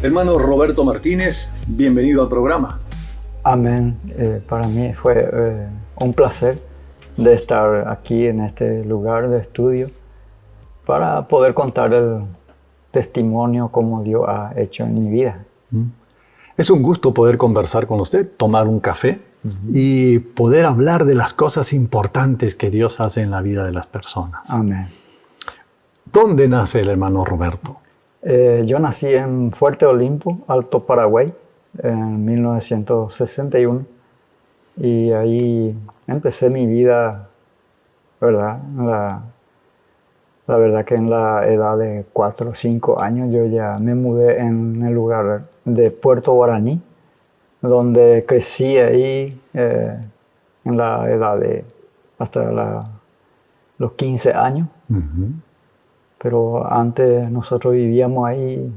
Hermano Roberto Martínez, bienvenido al programa. Amén. Para mí fue un placer de estar aquí en este lugar de estudio para poder contar el testimonio como Dios ha hecho en mi vida. Es un gusto poder conversar con usted, tomar un café y poder hablar de las cosas importantes que Dios hace en la vida de las personas. Amén. ¿Dónde nace el hermano Roberto? Yo nací en Fuerte Olimpo, Alto Paraguay, en 1961 y ahí empecé mi vida, ¿verdad? La verdad que en la edad de 4 o 5 años yo ya me mudé en el lugar de Puerto Guaraní, donde crecí ahí en la edad de hasta los 15 años. Pero antes nosotros vivíamos ahí,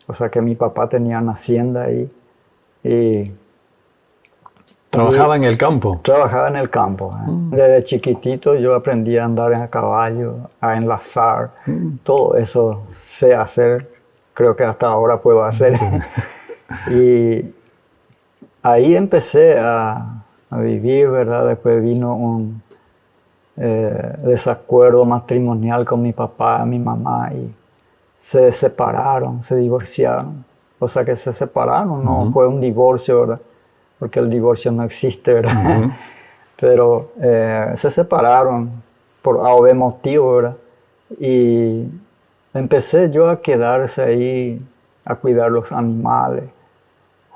o sea que mi papá tenía una hacienda ahí y ¿Trabajaba en el campo? Trabajaba en el campo. Desde chiquitito yo aprendí a andar a caballo, a enlazar, todo eso sé hacer, creo que hasta ahora puedo hacer. Y ahí empecé a vivir, ¿verdad? Después vino un desacuerdo matrimonial con mi papá y mi mamá y se separaron, se divorciaron. O sea que se separaron, no fue un divorcio, ¿verdad? Porque el divorcio no existe, ¿verdad? Pero se separaron por A o B motivo, ¿verdad? Y empecé yo a quedarse ahí, a cuidar los animales.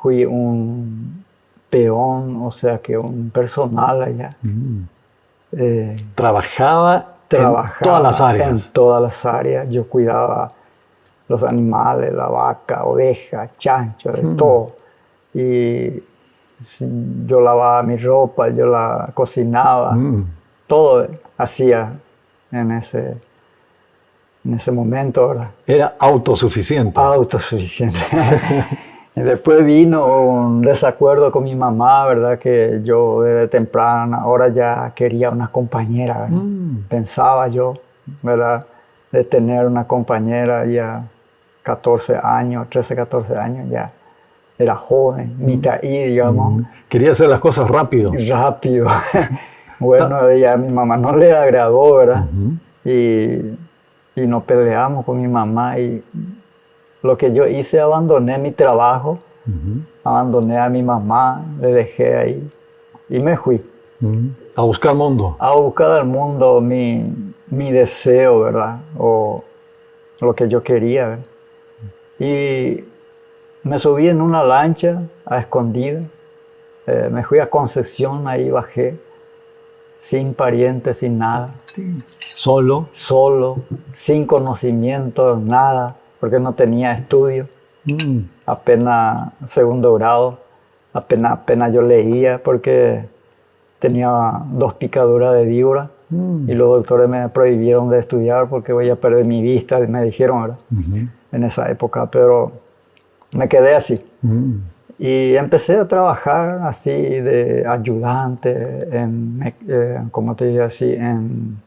Fui un peón, o sea que un personal allá. Trabajaba en todas las áreas. En todas las áreas. Yo cuidaba los animales, la vaca, oveja, chancho, de todo. Y yo lavaba mi ropa, yo la cocinaba, todo hacía en ese momento, ¿verdad? Era autosuficiente. Autosuficiente. Y después vino un desacuerdo con mi mamá, ¿verdad? Que yo desde temprana hora ya quería una compañera, ¿verdad? Pensaba yo, ¿verdad? De tener una compañera ya 14 años, 13, 14 años ya. Era joven, mitad y digamos. Quería hacer las cosas rápido. Rápido. Bueno, ya a mi mamá no le agradó, ¿verdad? Y nos peleamos con mi mamá y lo que yo hice, abandoné mi trabajo, abandoné a mi mamá, le dejé ahí y me fui. A buscar mundo. A buscar al mundo mi deseo, ¿verdad? O lo que yo quería, ¿verdad? Y me subí en una lancha a escondida, me fui a Concepción, ahí bajé, sin parientes, sin nada. ¿Solo? Solo, sin conocimiento, nada, porque no tenía estudio, apenas segundo grado, apenas yo leía porque tenía 2 picaduras de víbora y los doctores me prohibieron de estudiar porque voy a perder mi vista, me dijeron, ¿verdad? En esa época, pero me quedé así. Y empecé a trabajar así de ayudante, ¿cómo te digo así? En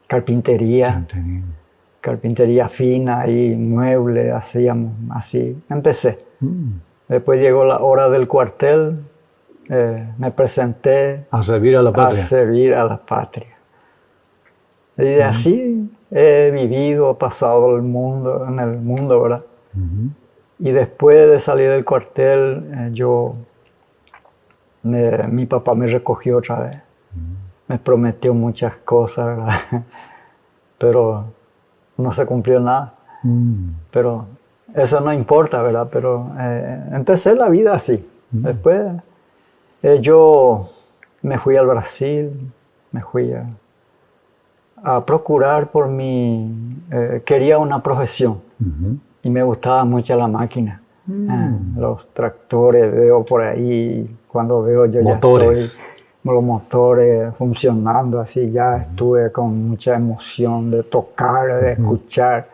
carpintería. Carpintería fina y muebles, hacíamos así. Empecé. Después llegó la hora del cuartel, me presenté. A servir a la patria. A servir a la patria. Y así he vivido, pasado en el mundo, ¿verdad? Y después de salir del cuartel, mi papá me recogió otra vez. Me prometió muchas cosas, ¿verdad? Pero no se cumplió nada. Pero eso no importa, ¿verdad? Pero empecé la vida así. Después yo me fui al Brasil, me fui a procurar por quería una profesión y me gustaba mucho la máquina. Los tractores veo por ahí, cuando veo yo motores. Ya estoy, los motores funcionando así, ya estuve con mucha emoción de tocar, de escuchar.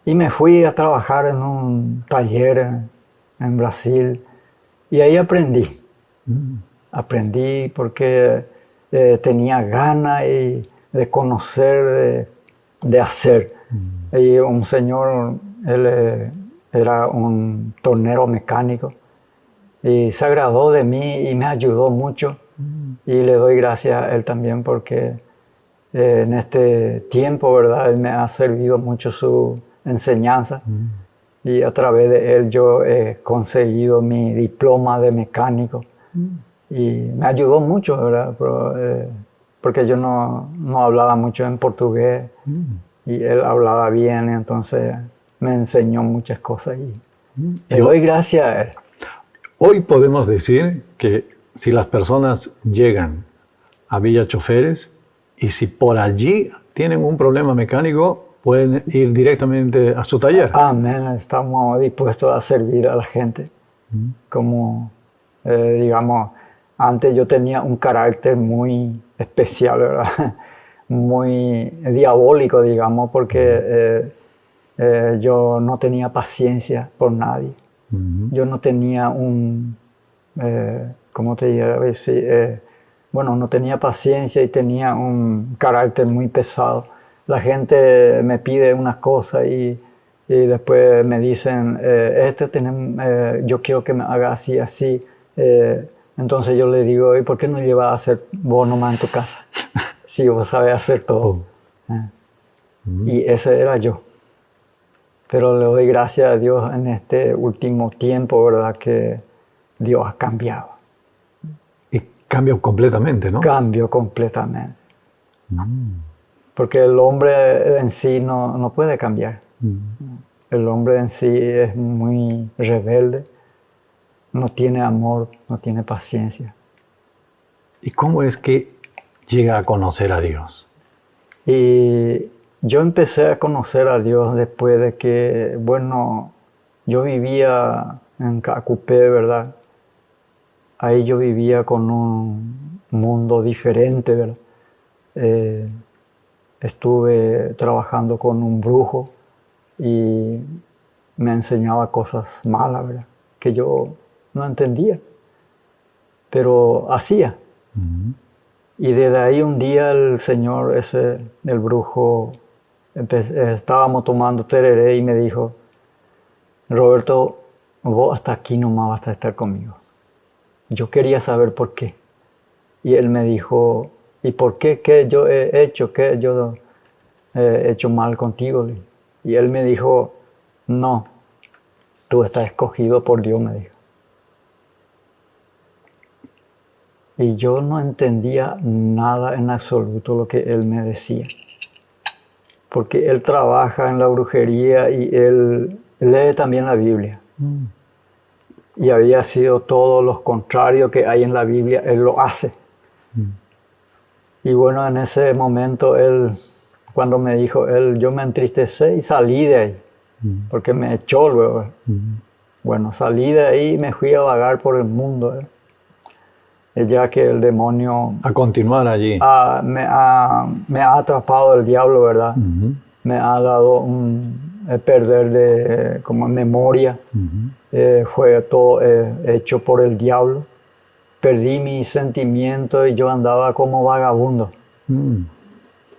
Y me fui a trabajar en un taller en Brasil y ahí aprendí. Aprendí porque tenía ganas de conocer, de hacer. Y un señor Él era un tornero mecánico y se agradó de mí y me ayudó mucho. Y le doy gracias a él también porque en este tiempo, ¿verdad? Él me ha servido mucho su enseñanza. Y a través de él yo he conseguido mi diploma de mecánico. Y me ayudó mucho, ¿verdad? Porque yo no hablaba mucho en portugués y él hablaba bien, entonces me enseñó muchas cosas y le doy gracias a él. Hoy podemos decir que si las personas llegan a Villa Choferes y si por allí tienen un problema mecánico, pueden ir directamente a su taller. Amén, estamos dispuestos a servir a la gente. Como, digamos, antes yo tenía un carácter muy especial, ¿verdad? Muy diabólico, digamos, porque yo no tenía paciencia por nadie. Yo no tenía ¿cómo te digo? Bueno, no tenía paciencia y tenía un carácter muy pesado. La gente me pide unas cosas y después me dicen, yo quiero que me haga así, así. Entonces yo le digo, ¿y por qué no llevas a hacer vos nomás en tu casa? Si vos sabés hacer todo. Y ese era yo. Pero le doy gracias a Dios en este último tiempo, ¿verdad? Que Dios ha cambiado. Y cambió completamente, ¿no? Cambió completamente. Porque el hombre en sí no puede cambiar. El hombre en sí es muy rebelde, no tiene amor, no tiene paciencia. ¿Y cómo es que llega a conocer a Dios? Y yo empecé a conocer a Dios después de que, bueno, yo vivía en Cacupé, ¿verdad? Ahí yo vivía con un mundo diferente, ¿verdad? Estuve trabajando con un brujo y me enseñaba cosas malas, ¿verdad? Que yo no entendía, pero hacía. Y desde ahí un día el señor el brujo, estábamos tomando tereré y me dijo, Roberto, vos hasta aquí nomás vas a estar conmigo. Yo quería saber por qué. Y él me dijo, ¿y por qué? ¿Qué yo he hecho? ¿Qué yo he hecho mal contigo? Y él me dijo, no, tú estás escogido por Dios, me dijo. Y yo no entendía nada en absoluto lo que él me decía. Porque él trabaja en la brujería y él lee también la Biblia. Y había sido todo lo contrario que hay en la Biblia, él lo hace. Y bueno, en ese momento cuando me dijo él, yo me entristecí y salí de ahí, porque me echó luego. Bueno, salí de ahí y me fui a vagar por el mundo. Ya que el demonio... A continuar allí. Me ha atrapado el diablo, ¿verdad? Me ha dado perder como memoria. Fue todo hecho por el diablo. Perdí mis sentimientos y yo andaba como vagabundo.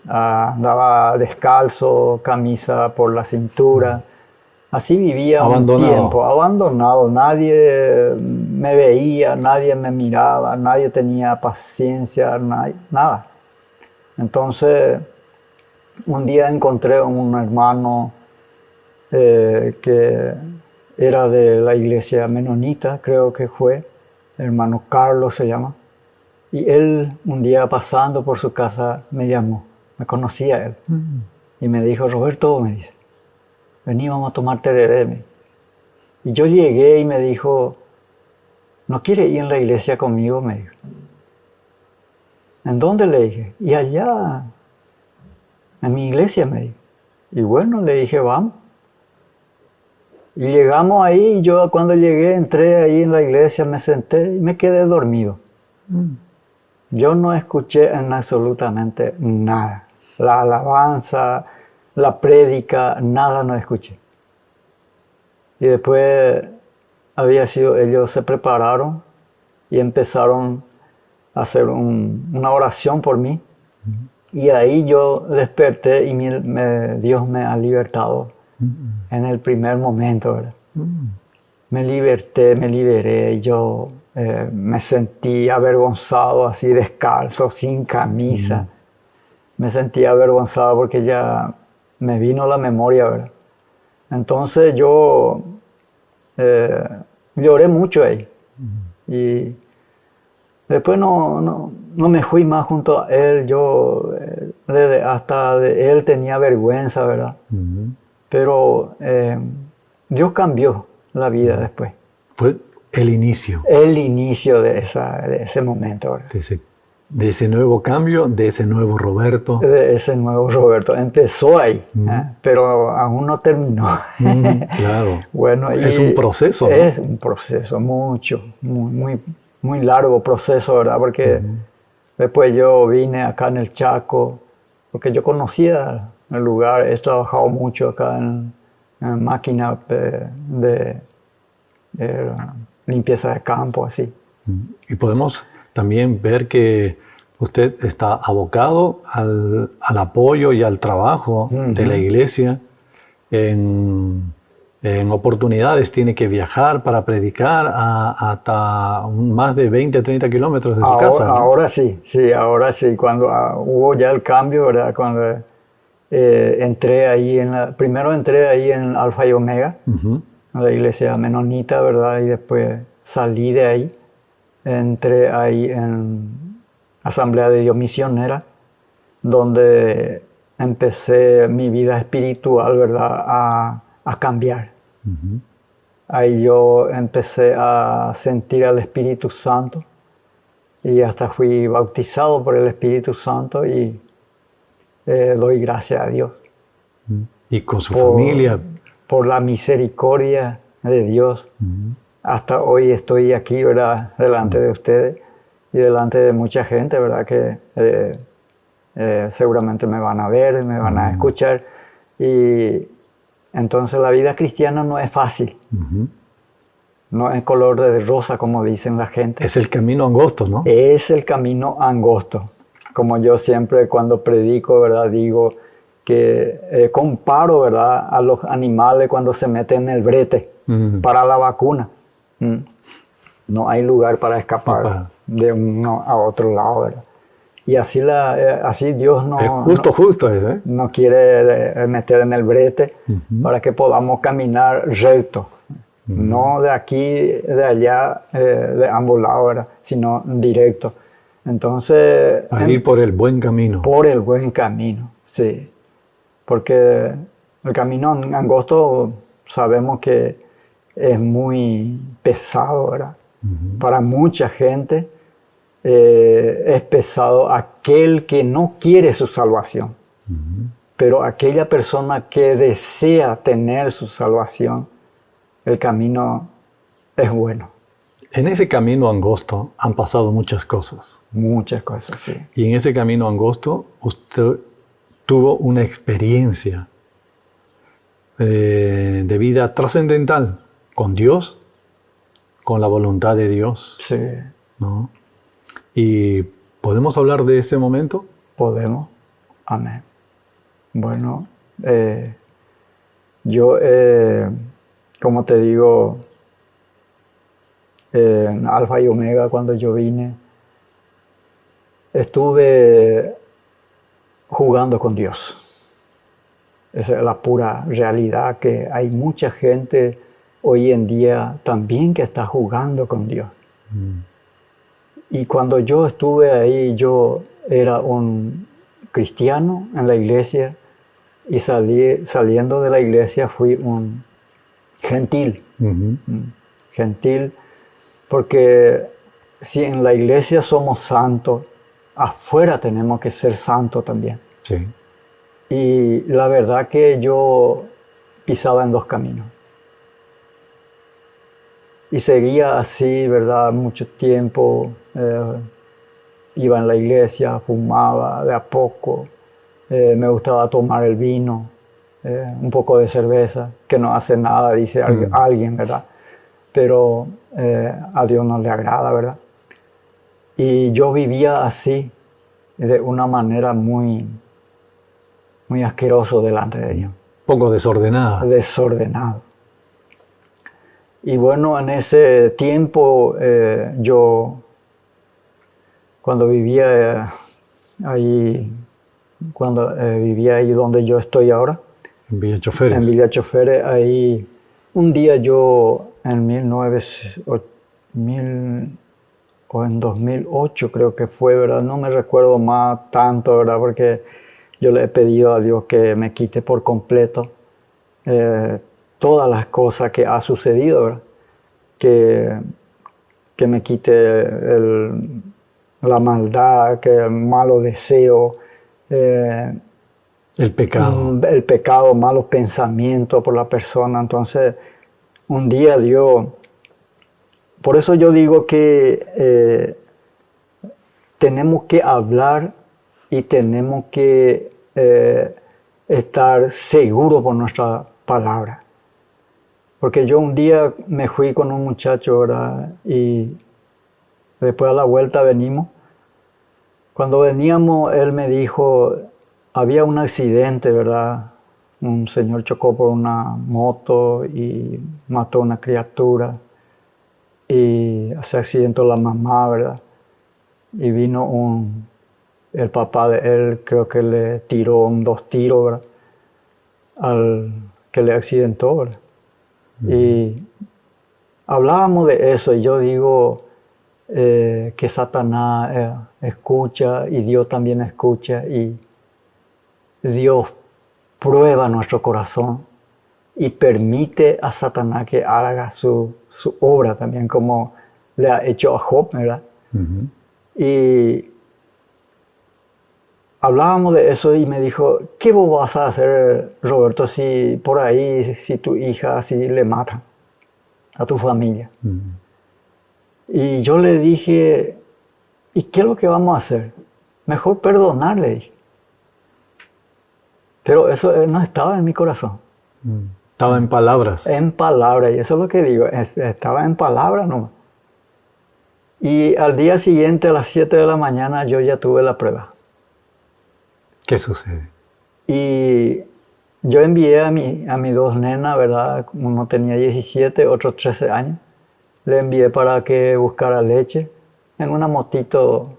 Andaba descalzo, camisa por la cintura. Así vivía un tiempo, abandonado. Nadie me veía, nadie me miraba, nadie tenía paciencia, nada. Entonces, un día encontré un hermano que era de la iglesia menonita, creo que fue, hermano Carlos se llama. Y él, un día pasando por su casa, me llamó, me conocía él. Y me dijo, Roberto, me dice, vení, vamos a tomar tereré. Y yo llegué y me dijo, ¿no quiere ir en la iglesia conmigo? Me dijo. ¿En dónde? Le dije. Y allá, en mi iglesia, me dijo. Y bueno, le dije, vamos. Y llegamos ahí, y yo cuando llegué, entré ahí en la iglesia, me senté y me quedé dormido. Yo no escuché en absolutamente nada. La alabanza, la prédica, nada no escuché. Y después ellos se prepararon y empezaron a hacer una oración por mí. Y ahí yo desperté y Dios me ha libertado en el primer momento, ¿verdad? Me liberé, y yo me sentí avergonzado, así descalzo, sin camisa. Me sentí avergonzado porque ya me vino la memoria, ¿verdad? Entonces yo lloré mucho ahí. Y después no me fui más junto a él. Yo hasta de él tenía vergüenza, ¿verdad? Pero Dios cambió la vida después. Fue el inicio. El inicio de ese momento, ¿verdad? De ese nuevo cambio, de ese nuevo Roberto. De ese nuevo Roberto. Empezó ahí, pero aún no terminó. Claro. Bueno, es un proceso, ¿no? Es un proceso muy largo proceso, ¿verdad? Porque después yo vine acá en el Chaco, porque yo conocía el lugar, he trabajado mucho acá en máquinas de limpieza de campo, así. Y podemos también ver que usted está abocado al apoyo y al trabajo de la iglesia. En oportunidades tiene que viajar para predicar hasta más de 20, 30 kilómetros de su casa, ¿no? Ahora sí, ahora sí. Cuando hubo ya el cambio, ¿verdad? Cuando entré ahí primero entré ahí en Alfa y Omega, en la iglesia menonita, ¿verdad? Y después salí de ahí, entré ahí en Asamblea de Dios Misionera, donde empecé mi vida espiritual, ¿verdad? A cambiar. Ahí yo empecé a sentir al Espíritu Santo y hasta fui bautizado por el Espíritu Santo y doy gracias a Dios. Y con su familia. Por la misericordia de Dios. Hasta hoy estoy aquí, ¿verdad? Delante de ustedes y delante de mucha gente, ¿verdad? Que seguramente me van a ver, me van a escuchar. Y entonces la vida cristiana no es fácil. No es color de rosa, como dicen la gente. Es el camino angosto, ¿no? Es el camino angosto. Como yo siempre cuando predico, ¿verdad? Digo que comparo, ¿verdad? A los animales cuando se meten en el brete para la vacuna. No hay lugar para escapar de uno a otro lado, ¿verdad? Y así, así Dios no quiere meter en el brete para que podamos caminar recto. No de aquí, de allá, de ambos lados, ¿verdad? Sino directo. Entonces... A ir por el buen camino. Por el buen camino, sí. Porque el camino angosto sabemos que es muy pesado, ¿verdad? Para mucha gente es pesado aquel que no quiere su salvación. Pero aquella persona que desea tener su salvación, el camino es bueno. En ese camino angosto han pasado muchas cosas. Muchas cosas, sí. Y en ese camino angosto usted tuvo una experiencia de vida trascendental con Dios, con la voluntad de Dios. Sí. ¿No? ¿Y podemos hablar de ese momento? Podemos. Amén. Bueno, yo, como te digo, en Alfa y Omega, cuando yo vine, estuve jugando con Dios. Esa es la pura realidad, que hay mucha gente hoy en día también que está jugando con Dios. Y cuando yo estuve ahí, yo era un cristiano en la iglesia y saliendo de la iglesia fui un gentil. Gentil, porque si en la iglesia somos santos, afuera tenemos que ser santos también. Sí. Y la verdad que yo pisaba en dos caminos. Y seguía así, ¿verdad? Mucho tiempo. Iba en la iglesia, fumaba de a poco. Me gustaba tomar el vino, un poco de cerveza, que no hace nada, dice alguien, ¿verdad? Pero a Dios no le agrada, ¿verdad? Y yo vivía así, de una manera muy asquerosa delante de Dios. Poco desordenada. Desordenado. Y bueno, en ese tiempo yo, cuando vivía ahí, vivía ahí donde yo estoy ahora, En Villa Choferes. en Villa Choferes, ahí un día yo en 2008 creo que fue, ¿verdad? No me recuerdo más tanto, ¿verdad? Porque yo le he pedido a Dios que me quite por completo todas las cosas que ha sucedido, ¿verdad? Que me quite la maldad, que el malo deseo, el pecado, malos pensamientos por la persona. Entonces, un día Dios, por eso yo digo que tenemos que hablar y tenemos que estar seguros por nuestra palabra. Porque yo un día me fui con un muchacho, ¿verdad? Y después a la vuelta venimos. Cuando veníamos, él me dijo, había un accidente, ¿verdad? Un señor chocó por una moto y mató a una criatura. Y se accidentó la mamá, ¿verdad? Y vino el papá de él, creo que le tiró 2 tiros, ¿verdad? Al que le accidentó, ¿verdad? Y hablábamos de eso y yo digo que Satanás escucha y Dios también escucha y Dios prueba nuestro corazón y permite a Satanás que haga su obra también como le ha hecho a Job, ¿verdad? Y hablábamos de eso y me dijo, ¿qué vos vas a hacer, Roberto, si por ahí, si tu hija, si le matan a tu familia? Y yo le dije, ¿y qué es lo que vamos a hacer? Mejor perdonarle, dije. Pero eso no estaba en mi corazón. Estaba en palabras. En palabras, y eso es lo que digo, estaba en palabras nomás. Y al día siguiente, a las 7 de la mañana, yo ya tuve la prueba. ¿Qué sucede? Y yo envié a mis 2 nenas, ¿verdad? Uno tenía 17, otro 13 años. Le envié para que buscara leche en una motito,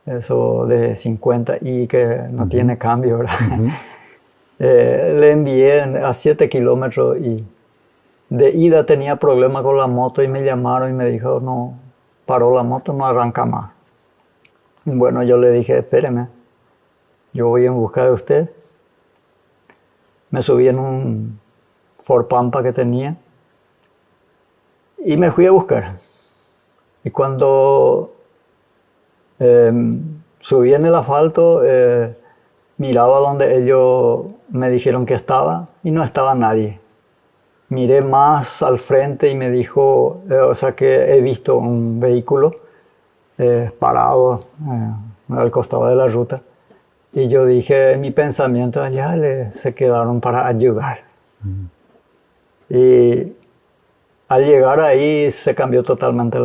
eso de 50 y que no tiene cambio, ¿verdad? Le envié a 7 kilómetros y de ida tenía problemas con la moto y me llamaron y me dijo, no, paró la moto, no arranca más. Bueno, yo le dije, espéreme, yo voy en busca de usted. Me subí en un Ford Pampa que tenía y me fui a buscar. Y cuando subí en el asfalto, miraba donde ellos me dijeron que estaba y no estaba nadie. Miré más al frente y me dijo, o sea que he visto un vehículo parado al costado de la ruta. Y yo dije, en mi pensamiento, allá se quedaron para ayudar. Y al llegar ahí se cambió totalmente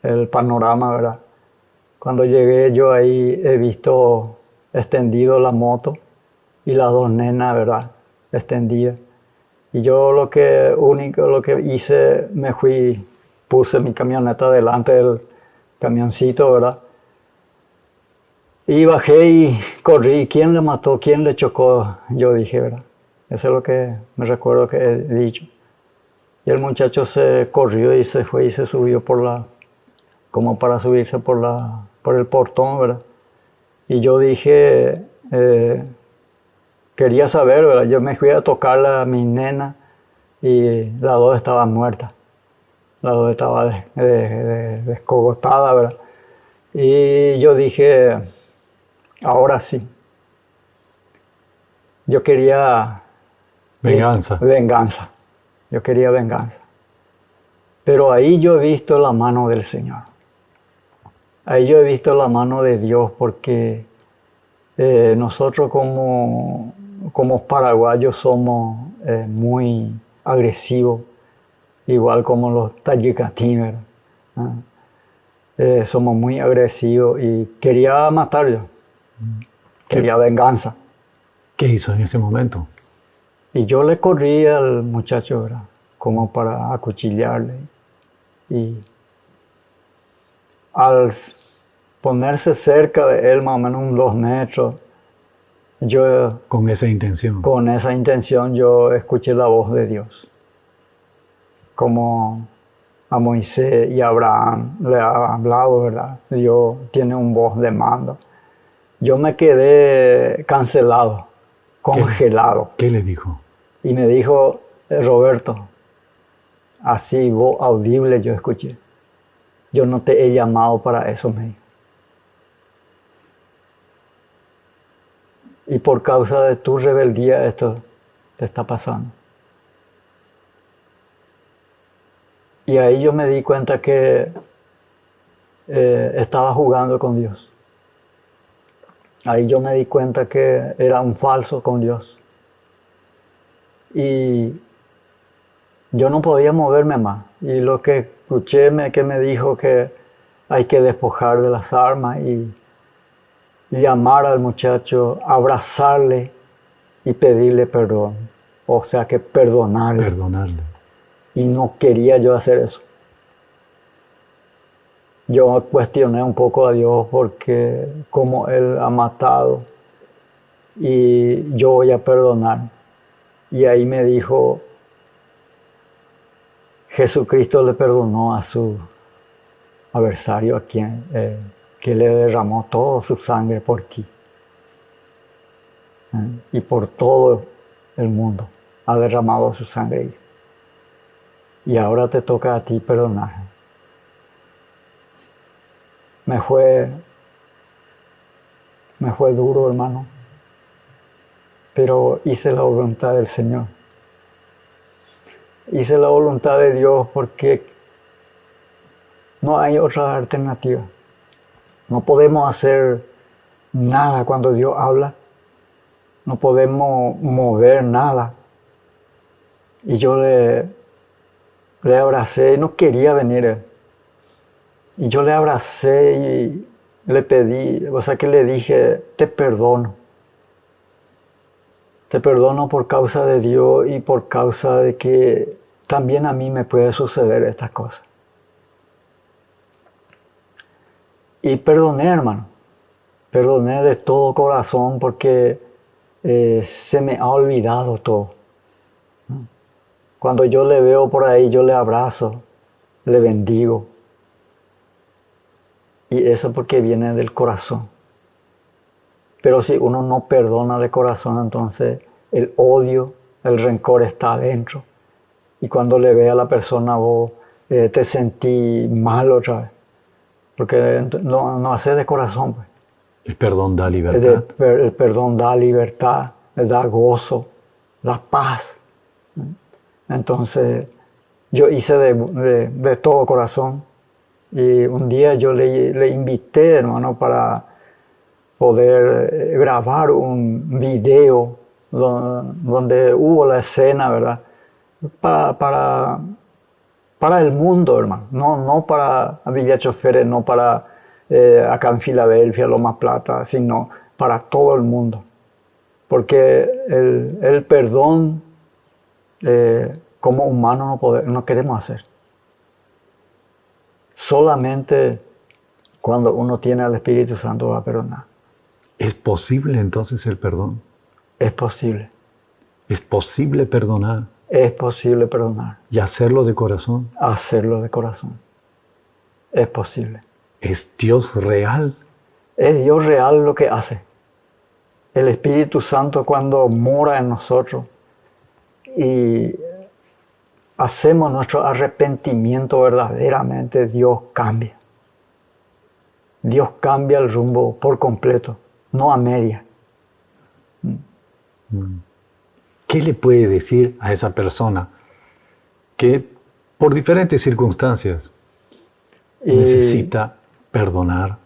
el panorama, ¿verdad? Cuando llegué yo ahí he visto extendido la moto y las 2 nenas, ¿verdad? Extendidas. Y yo lo que hice, me fui, puse mi camioneta delante del camioncito, ¿verdad? Y bajé y corrí. ¿Quién le mató? ¿Quién le chocó? Yo dije, ¿verdad? Eso es lo que me recuerdo que he dicho. Y el muchacho se corrió y se fue y se subió como para subirse por el portón, ¿verdad? Y yo dije, quería saber, ¿verdad? Yo me fui a tocarle a mi nena y las 2 estaban muertas. Las 2 estaban descogotadas, ¿verdad? Y yo dije, ahora sí. Yo quería venganza. Yo quería venganza. Pero ahí yo he visto la mano del Señor. Ahí yo he visto la mano de Dios porque nosotros como paraguayos somos muy agresivos, igual como los tayikatí, somos muy agresivos y quería matar yo. Quería venganza. ¿Qué hizo en ese momento? Y yo le corrí al muchacho, ¿verdad? Como para acuchillarle. Y al ponerse cerca de él, más o menos unos 2 metros, yo Con esa intención. con esa intención yo escuché la voz de Dios. Como a Moisés y a Abraham le ha hablado, ¿verdad? Dios tiene un voz de mando. Yo me quedé cancelado, congelado. ¿Qué le dijo? Y me dijo, Roberto, así voz audible yo escuché. Yo no te he llamado para eso, me dijo. Y por causa de tu rebeldía esto te está pasando. Y ahí yo me di cuenta que estaba jugando con Dios. Ahí yo me di cuenta que era un falso con Dios. Y yo no podía moverme más. Y lo que escuché que me dijo que hay que despojar de las armas y llamar al muchacho, abrazarle y pedirle perdón. O sea que perdonarle. Perdonarle. Y no quería yo hacer eso. Yo cuestioné un poco a Dios porque como Él ha matado y yo voy a perdonar. Y ahí me dijo, Jesucristo le perdonó a su adversario, a quien que le derramó toda su sangre por ti y por todo el mundo. Ha derramado su sangre. Y ahora te toca a ti perdonar. Me fue duro, hermano, pero hice la voluntad del Señor. Hice la voluntad de Dios porque no hay otra alternativa. No podemos hacer nada cuando Dios habla. No podemos mover nada. Y yo le abracé y no quería venir. Y yo le abracé y le pedí, o sea que le dije, te perdono. Te perdono por causa de Dios y por causa de que también a mí me puede suceder estas cosas. Y perdoné, hermano. Perdoné de todo corazón porque se me ha olvidado todo. Cuando yo le veo por ahí, yo le abrazo, le bendigo. Y eso porque viene del corazón. Pero si uno no perdona de corazón, entonces el odio, el rencor está adentro. Y cuando le ve a la persona, vos te sentís mal otra vez. Porque no hace de corazón. Pues. El perdón da libertad. El perdón da libertad, da gozo, da paz. Entonces yo hice de todo corazón. Y un día yo le invité, hermano, para poder grabar un video donde hubo la escena, ¿verdad? Para el mundo, hermano. No para Villa Choferes, no para acá en Filadelfia, Loma Plata, sino para todo el mundo. Porque el perdón como humano no queremos hacer. Solamente cuando uno tiene al Espíritu Santo va a perdonar. ¿Es posible entonces el perdón? Es posible. ¿Es posible perdonar? Es posible perdonar. ¿Y hacerlo de corazón? Hacerlo de corazón. Es posible. ¿Es Dios real? Es Dios real lo que hace. El Espíritu Santo cuando mora en nosotros y hacemos nuestro arrepentimiento verdaderamente, Dios cambia. Dios cambia el rumbo por completo, no a media. ¿Qué le puede decir a esa persona que por diferentes circunstancias necesita perdonar?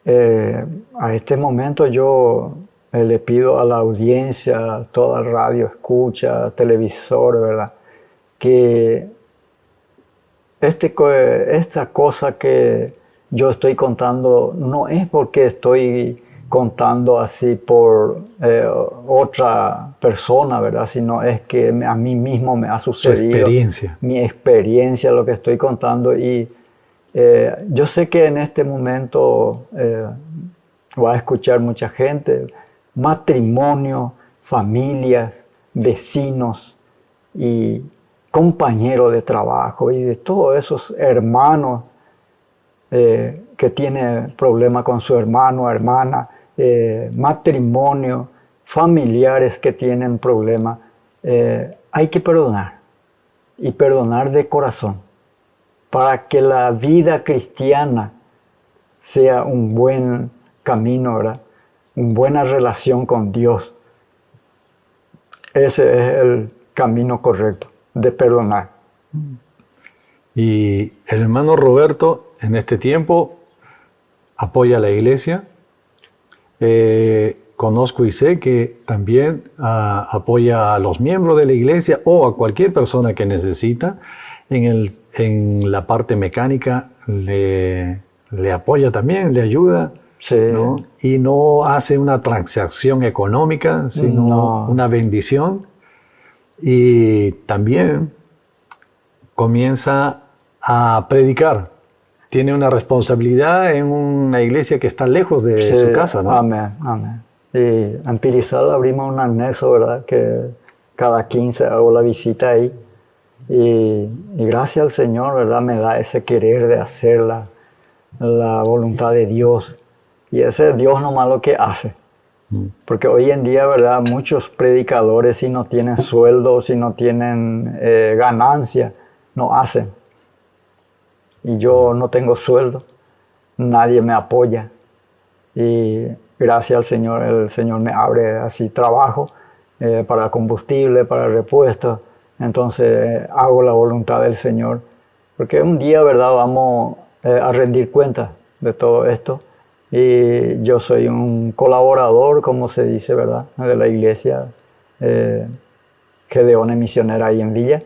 A este momento yo le pido a la audiencia, toda radio escucha, televisor, ¿verdad? Que esta cosa que yo estoy contando no es porque estoy contando así por otra persona, ¿verdad? Sino es que a mí mismo me ha sucedido. Su experiencia. Mi experiencia, lo que estoy contando. Y yo sé que en este momento va a escuchar mucha gente, matrimonio, familias, vecinos y compañeros de trabajo y de todos esos hermanos que tienen problemas con su hermano o hermana, matrimonio, familiares que tienen problemas. Hay que perdonar y perdonar de corazón para que la vida cristiana sea un buen camino, ¿verdad? Una buena relación con Dios. Ese es el camino correcto, de perdonar. Y el hermano Roberto en este tiempo apoya a la iglesia. Conozco y sé que también apoya a los miembros de la iglesia o a cualquier persona que necesita. En la parte mecánica le apoya también, le ayuda. Sí. ¿No? Y no hace una transacción económica, sino una bendición. Y también comienza a predicar. Tiene una responsabilidad en una iglesia que está lejos de su casa, ¿no? Amén, amén. Y en Pirizal abrimos un anexo, ¿verdad? Que cada 15 hago la visita ahí. Y gracias al Señor, ¿verdad? Me da ese querer de hacer la voluntad de Dios. Y ese es Dios nomás lo que hace. Porque hoy en día, ¿verdad? Muchos predicadores, si no tienen sueldo, si no tienen ganancia, no hacen. Y yo no tengo sueldo, nadie me apoya. Y gracias al Señor, el Señor me abre así trabajo para combustible, para repuestos. Entonces hago la voluntad del Señor. Porque un día, ¿verdad? Vamos a rendir cuentas de todo esto. Y yo soy un colaborador, como se dice, ¿verdad? De la iglesia Gedeone Misionera ahí en Villa.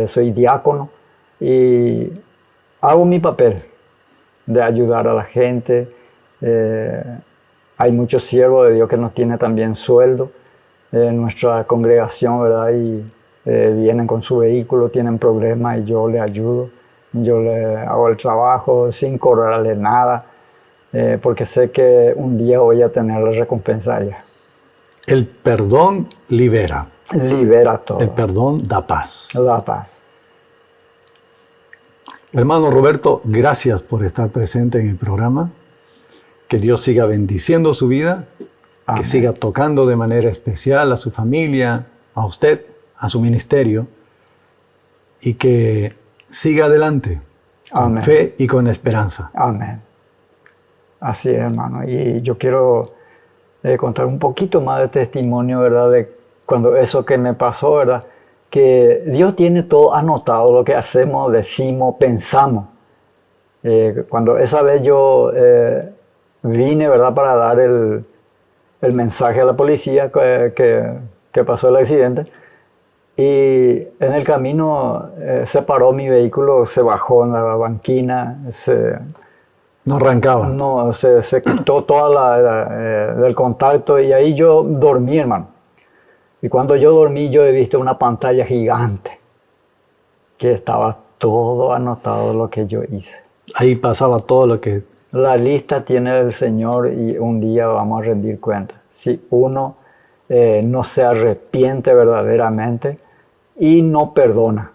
Soy diácono y hago mi papel de ayudar a la gente. Hay muchos siervos de Dios que no tienen también sueldo en nuestra congregación, ¿verdad? Y vienen con su vehículo, tienen problemas y yo les ayudo. Yo les hago el trabajo sin cobrarles nada. Porque sé que un día voy a tener la recompensa allá. El perdón libera. Libera todo. El perdón da paz. Da paz. Hermano Roberto, gracias por estar presente en el programa. Que Dios siga bendiciendo su vida. Amén. Que siga tocando de manera especial a su familia, a usted, a su ministerio. Y que siga adelante. Amén. Con fe y con esperanza. Amén. Así es, hermano. Y yo quiero contar un poquito más de testimonio, ¿verdad? De cuando eso que me pasó, ¿verdad? Que Dios tiene todo anotado, lo que hacemos, decimos, pensamos. Cuando esa vez yo vine, ¿verdad? Para dar el mensaje a la policía que pasó el accidente. Y en el camino se paró mi vehículo, se bajó en la banquina, no arrancaba. No, se quitó toda del contacto y ahí yo dormí, hermano. Y cuando yo dormí yo he visto una pantalla gigante que estaba todo anotado lo que yo hice. Ahí pasaba todo lo que... La lista tiene el Señor y un día vamos a rendir cuenta. Si uno no se arrepiente verdaderamente y no perdona.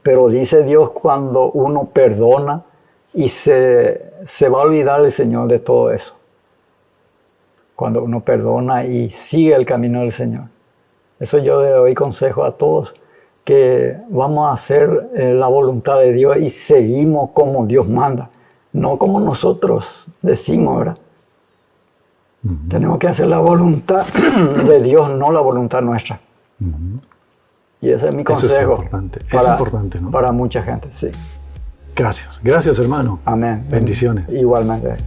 Pero dice Dios, cuando uno perdona, y se va a olvidar el Señor de todo eso. Cuando uno perdona y sigue el camino del Señor. Eso yo le doy consejo a todos, que vamos a hacer la voluntad de Dios y seguimos como Dios manda. No como nosotros decimos, ¿verdad? Tenemos que hacer la voluntad de Dios, no la voluntad nuestra. Y ese es mi consejo. Eso es importante. Es importante, ¿no? Para mucha gente, sí. Gracias. Gracias, hermano. Amén. Bendiciones. Igualmente.